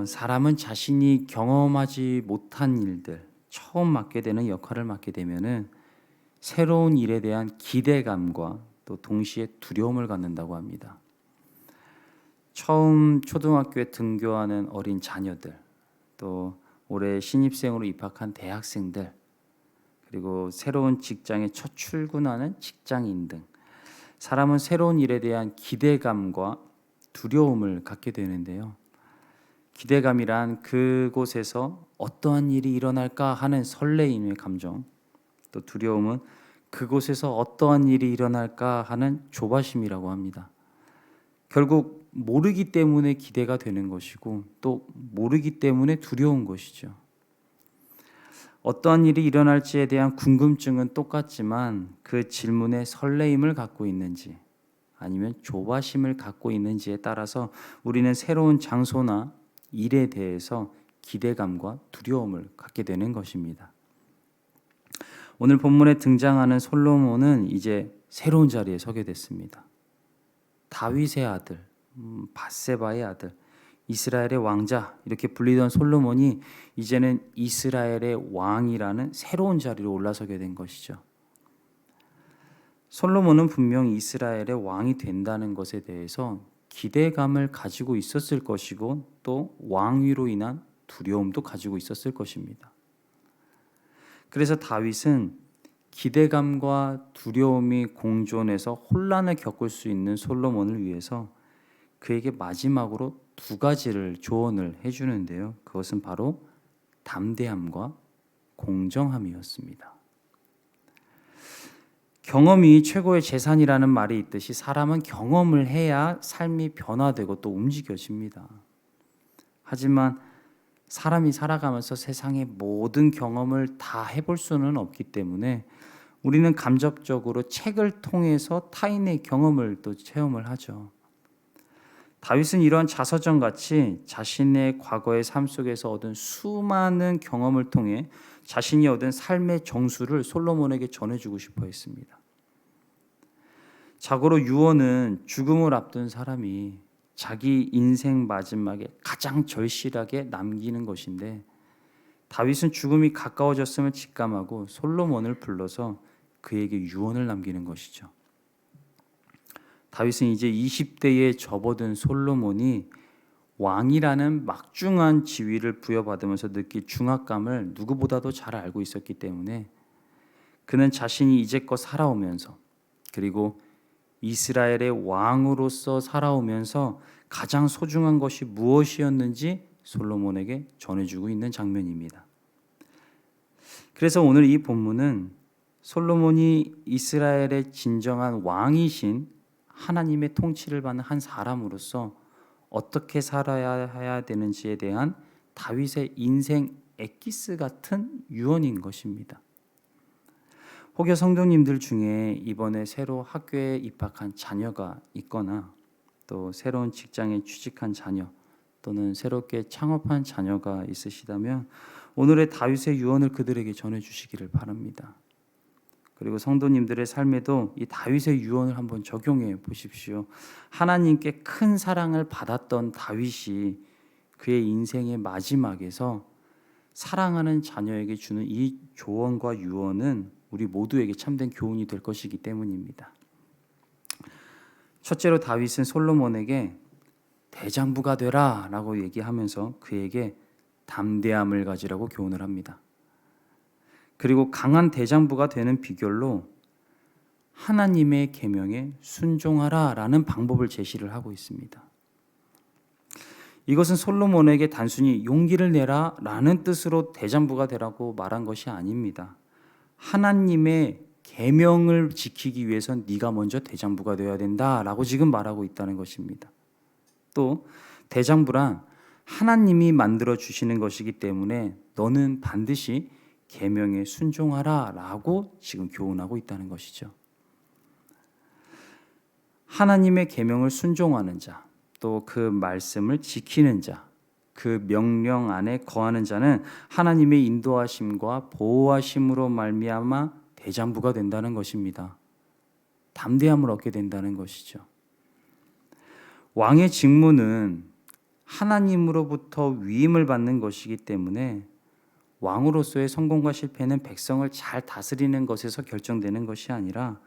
사람은 자신이 경험하지 못한 일들, 처음 맡게 되는 역할을 맡게 되면은 새로운 일에 대한 기대감과 또 동시에 두려움을 갖는다고 합니다. 처음 초등학교에 등교하는 어린 자녀들, 또 올해 신입생으로 입학한 대학생들, 그리고 새로운 직장에 첫 출근하는 직장인 등 사람은 새로운 일에 대한 기대감과 두려움을 갖게 되는데요. 기대감이란 그곳에서 어떠한 일이 일어날까 하는 설레임의 감정, 또 두려움은 그곳에서 어떠한 일이 일어날까 하는 조바심이라고 합니다. 결국 모르기 때문에 기대가 되는 것이고 또 모르기 때문에 두려운 것이죠. 어떠한 일이 일어날지에 대한 궁금증은 똑같지만 그 질문에 설레임을 갖고 있는지 아니면 조바심을 갖고 있는지에 따라서 우리는 새로운 장소나 일에 대해서 기대감과 두려움을 갖게 되는 것입니다. 오늘 본문에 등장하는 솔로몬은 이제 새로운 자리에 서게 됐습니다. 다윗의 아들, 밧세바의 아들, 이스라엘의 왕자 이렇게 불리던 솔로몬이 이제는 이스라엘의 왕이라는 새로운 자리로 올라서게 된 것이죠. 솔로몬은 분명히 이스라엘의 왕이 된다는 것에 대해서 기대감을 가지고 있었을 것이고 또 왕위로 인한 두려움도 가지고 있었을 것입니다. 그래서 다윗은 기대감과 두려움이 공존해서 혼란을 겪을 수 있는 솔로몬을 위해서 그에게 마지막으로 두 가지를 조언을 해주는데요. 그것은 바로 담대함과 공정함이었습니다. 경험이 최고의 재산이라는 말이 있듯이 사람은 경험을 해야 삶이 변화되고 또 움직여집니다. 하지만 사람이 살아가면서 세상의 모든 경험을 다 해볼 수는 없기 때문에 우리는 감접적으로 책을 통해서 타인의 경험을 또 체험을 하죠. 다윗은 이러한 자서전같이 자신의 과거의 삶 속에서 얻은 수많은 경험을 통해 자신이 얻은 삶의 정수를 솔로몬에게 전해주고 싶어 했습니다. 자고로 유언은 죽음을 앞둔 사람이 자기 인생 마지막에 가장 절실하게 남기는 것인데 다윗은 죽음이 가까워졌음을 직감하고 솔로몬을 불러서 그에게 유언을 남기는 것이죠. 다윗은 이제 20대에 접어든 솔로몬이 왕이라는 막중한 지위를 부여받으면서 느낄 중압감을 누구보다도 잘 알고 있었기 때문에 그는 자신이 이제껏 살아오면서 그리고 이스라엘의 왕으로서 살아오면서 가장 소중한 것이 무엇이었는지 솔로몬에게 전해주고 있는 장면입니다. 그래서 오늘 이 본문은 솔로몬이 이스라엘의 진정한 왕이신 하나님의 통치를 받는 한 사람으로서 어떻게 살아야 되는지에 대한 다윗의 인생 엑기스 같은 유언인 것입니다. 혹여 성도님들 중에 이번에 새로 학교에 입학한 자녀가 있거나 또 새로운 직장에 취직한 자녀 또는 새롭게 창업한 자녀가 있으시다면 오늘의 다윗의 유언을 그들에게 전해주시기를 바랍니다. 그리고 성도님들의 삶에도 이 다윗의 유언을 한번 적용해 보십시오. 하나님께 큰 사랑을 받았던 다윗이 그의 인생의 마지막에서 사랑하는 자녀에게 주는 이 조언과 유언은 우리 모두에게 참된 교훈이 될 것이기 때문입니다. 첫째로 다윗은 솔로몬에게 대장부가 되라 라고 얘기하면서 그에게 담대함을 가지라고 교훈을 합니다. 그리고 강한 대장부가 되는 비결로 하나님의 계명에 순종하라 라는 방법을 제시를 하고 있습니다. 이것은 솔로몬에게 단순히 용기를 내라 라는 뜻으로 대장부가 되라고 말한 것이 아닙니다. 하나님의 계명을 지키기 위해선 네가 먼저 대장부가 되어야 된다라고 지금 말하고 있다는 것입니다. 또 대장부란 하나님이 만들어 주시는 것이기 때문에 너는 반드시 계명에 순종하라라고 지금 교훈하고 있다는 것이죠. 하나님의 계명을 순종하는 자, 또 그 말씀을 지키는 자, 그 명령 안에 거하는 자는 하나님의 인도하심과 보호하심으로 말미암아 대장부가 된다는 것입니다. 담대함을 얻게 된다는 것이죠. 왕의 직무는 하나님으로부터 위임을 받는 것이기 때문에 왕으로서의 성공과 실패는 백성을 잘 다스리는 것에서 결정되는 것이 아니라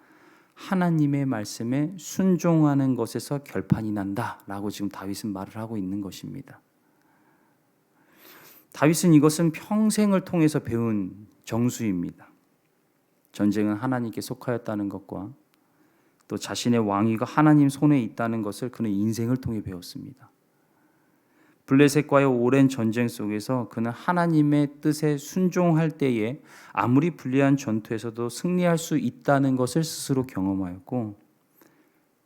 하나님의 말씀에 순종하는 것에서 결판이 난다라고 지금 다윗은 말을 하고 있는 것입니다. 다윗은 이것은 평생을 통해서 배운 정수입니다. 전쟁은 하나님께 속하였다는 것과 또 자신의 왕위가 하나님 손에 있다는 것을 그는 인생을 통해 배웠습니다. 블레셋과의 오랜 전쟁 속에서 그는 하나님의 뜻에 순종할 때에 아무리 불리한 전투에서도 승리할 수 있다는 것을 스스로 경험하였고,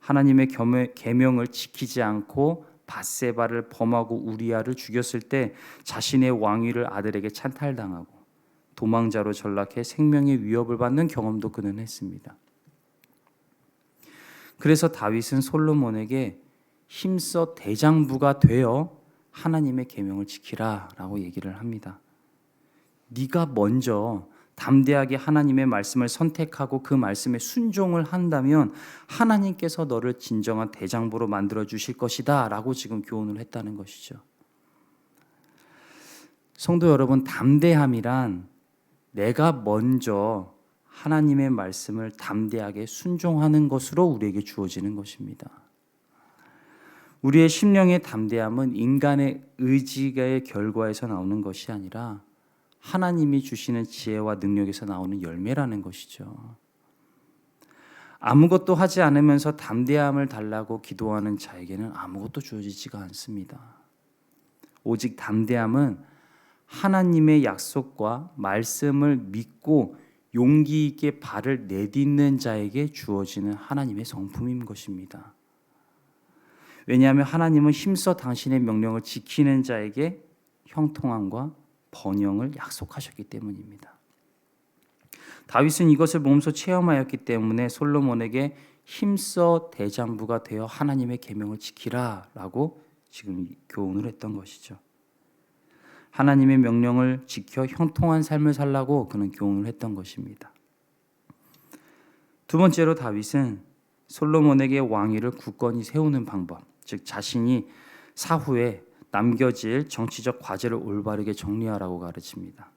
하나님의 계명을 지키지 않고 밧세바를 범하고 우리아를 죽였을 때 자신의 왕위를 아들에게 찬탈당하고 도망자로 전락해 생명의 위협을 받는 경험도 그는 했습니다. 그래서 다윗은 솔로몬에게 힘써 대장부가 되어 하나님의 계명을 지키라 라고 얘기를 합니다. 네가 먼저 담대하게 하나님의 말씀을 선택하고 그 말씀에 순종을 한다면 하나님께서 너를 진정한 대장부로 만들어 주실 것이다 라고 지금 교훈을 했다는 것이죠. 성도 여러분, 담대함이란 내가 먼저 하나님의 말씀을 담대하게 순종하는 것으로 우리에게 주어지는 것입니다. 우리의 심령의 담대함은 인간의 의지의 결과에서 나오는 것이 아니라 하나님이 주시는 지혜와 능력에서 나오는 열매라는 것이죠. 아무것도 하지 않으면서 담대함을 달라고 기도하는 자에게는 아무것도 주어지지가 않습니다. 오직 담대함은 하나님의 약속과 말씀을 믿고 용기 있게 발을 내딛는 자에게 주어지는 하나님의 성품인 것입니다. 왜냐하면 하나님은 힘써 당신의 명령을 지키는 자에게 형통함과 번영을 약속하셨기 때문입니다. 다윗은 이것을 몸소 체험하였기 때문에 솔로몬에게 힘써 대장부가 되어 하나님의 계명을 지키라 라고 지금 교훈을 했던 것이죠. 하나님의 명령을 지켜 형통한 삶을 살라고 그는 교훈을 했던 것입니다. 두 번째로 다윗은 솔로몬에게 왕위를 굳건히 세우는 방법, 즉 자신이 사후에 남겨질 정치적 과제를 올바르게 정리하라고 가르칩니다.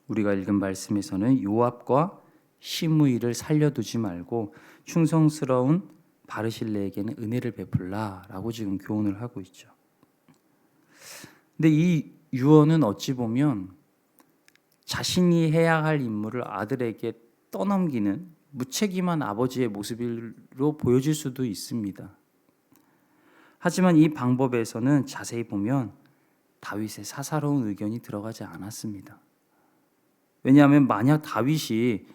우리가 읽은 말씀에서는 요압과 시므이를 살려두지 말고 충성스러운 바르실레에게는 은혜를 베풀라라고 지금 교훈을 하고 있죠. 근데 이 유언은 어찌 보면 자신이 해야 할 임무를 아들에게 떠넘기는 무책임한 아버지의 모습으로 보여질 수도 있습니다. 하지만 이 방법에서는 자세히 보면 다윗의 사사로운 의견이 들어가지 않았습니다. 왜냐하면 만약 다윗이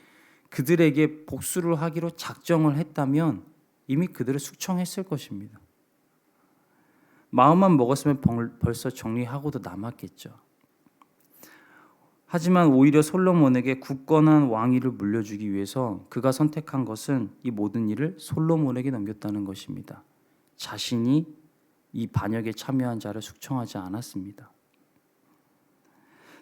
그들에게 복수를 하기로 작정을 했다면 이미 그들을 숙청했을 것입니다. 마음만 먹었으면 벌써 정리하고도 남았겠죠. 하지만 오히려 솔로몬에게 굳건한 왕위를 물려주기 위해서 그가 선택한 것은 이 모든 일을 솔로몬에게 넘겼다는 것입니다. 자신이 이 반역에 참여한 자를 숙청하지 않았습니다.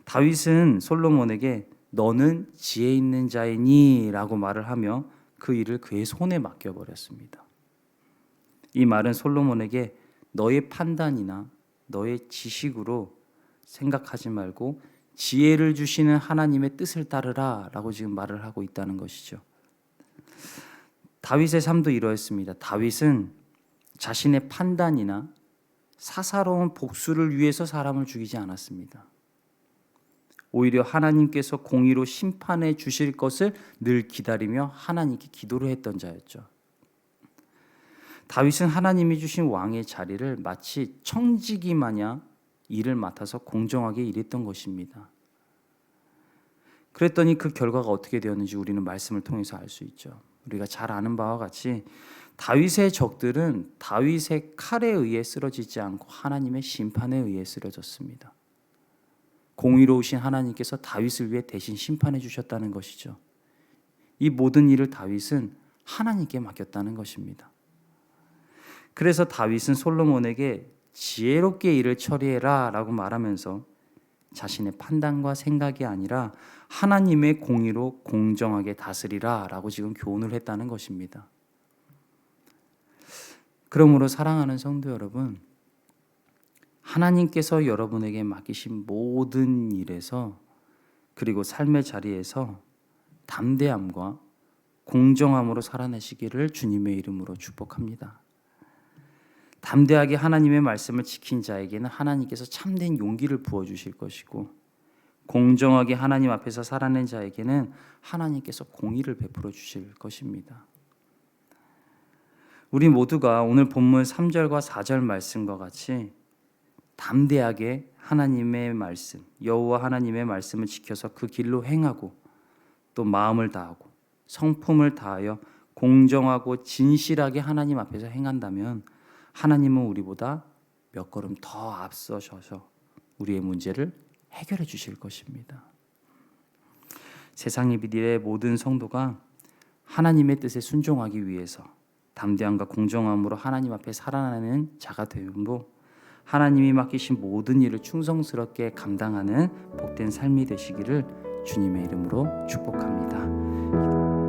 다윗은 솔로몬에게 너는 지혜 있는 자이니 라고 말을 하며 그 일을 그의 손에 맡겨버렸습니다. 이 말은 솔로몬에게 너의 판단이나 너의 지식으로 생각하지 말고 지혜를 주시는 하나님의 뜻을 따르라 라고 지금 말을 하고 있다는 것이죠. 다윗의 삶도 이러했습니다. 다윗은 자신의 판단이나 사사로운 복수를 위해서 사람을 죽이지 않았습니다. 오히려 하나님께서 공의로 심판해 주실 것을 늘 기다리며 하나님께 기도를 했던 자였죠. 다윗은 하나님이 주신 왕의 자리를 마치 청지기 마냥 일을 맡아서 공정하게 일했던 것입니다. 그랬더니 그 결과가 어떻게 되었는지 우리는 말씀을 통해서 알 수 있죠. 우리가 잘 아는 바와 같이 다윗의 적들은 다윗의 칼에 의해 쓰러지지 않고 하나님의 심판에 의해 쓰러졌습니다. 공의로우신 하나님께서 다윗을 위해 대신 심판해 주셨다는 것이죠. 이 모든 일을 다윗은 하나님께 맡겼다는 것입니다. 그래서 다윗은 솔로몬에게 지혜롭게 일을 처리해라 라고 말하면서 자신의 판단과 생각이 아니라 하나님의 공의로 공정하게 다스리라 라고 지금 교훈을 했다는 것입니다. 그러므로 사랑하는 성도 여러분, 하나님께서 여러분에게 맡기신 모든 일에서 그리고 삶의 자리에서 담대함과 공정함으로 살아내시기를 주님의 이름으로 축복합니다. 담대하게 하나님의 말씀을 지킨 자에게는 하나님께서 참된 용기를 부어주실 것이고, 공정하게 하나님 앞에서 살아낸 자에게는 하나님께서 공의를 베풀어 주실 것입니다. 우리 모두가 오늘 본문 3절과 4절 말씀과 같이 담대하게 하나님의 말씀, 여호와 하나님의 말씀을 지켜서 그 길로 행하고 또 마음을 다하고 성품을 다하여 공정하고 진실하게 하나님 앞에서 행한다면 하나님은 우리보다 몇 걸음 더 앞서셔서 우리의 문제를 해결해 주실 것입니다. 세상 예비들의 모든 성도가 하나님의 뜻에 순종하기 위해서 담대함과 공정함으로 하나님 앞에 살아나는 자가 되므로 하나님이 맡기신 모든 일을 충성스럽게 감당하는 복된 삶이 되시기를 주님의 이름으로 축복합니다.